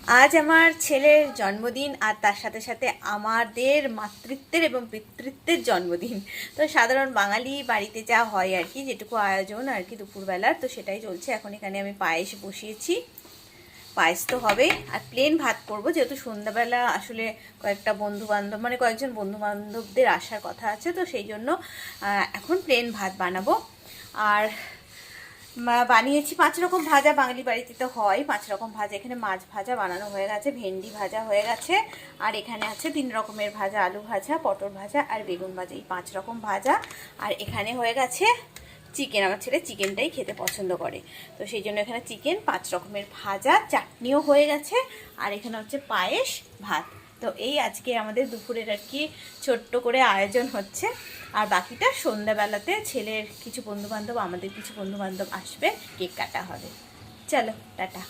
আজ আমার ছেলের জন্মদিন, আর তার সাথে সাথে আমাদের মাতৃত্বের এবং পিতৃত্বের জন্মদিন। তো সাধারণ বাঙালি বাড়িতে যা হয় আর কি, যেটুকু আয়োজন আর কি দুপুরবেলার, তো সেটাই চলছে। এখন এখানে আমি পায়েস বসিয়েছি, পায়েস তো হবে। আর প্লেন ভাত করব, যেহেতু সন্ধ্যাবেলা আসলে কয়েকটা বন্ধুবান্ধব মানে কয়েকজন বন্ধুবান্ধবদের আসার কথা আছে, তো সেই জন্য এখন প্লেন ভাত বানাবো। আর বানিয়েছি 5 রকম ভাজা, বাঙালি বাড়িতে তো হয় 5 রকম ভাজা। এখানে মাছ ভাজা বানানো হয়ে গেছে, ভেন্ডি ভাজা হয়ে গেছে, আর এখানে আছে 3 রকমের ভাজা, আলু ভাজা, পটল ভাজা আর বেগুন ভাজা, এই 5 রকম ভাজা। আর এখানে হয়ে গেছে চিকেন, আমার ছেলে চিকেনটাই খেতে পছন্দ করে, তো সেই জন্য এখানে চিকেন, 5 রকমের ভাজা, চাটনিও হয়ে গেছে, আর এখানে হচ্ছে পায়েস, ভাত। তো এই আজকে আমাদের দুপুরের আর কি ছোট্ট করে আয়োজন হচ্ছে। আর বাকিটা সন্ধ্যাবেলাতে ছেলের কিছু বন্ধুবান্ধব, আমাদের কিছু বন্ধুবান্ধব আসবে, কেক কাটা হবে। চলো টাটা।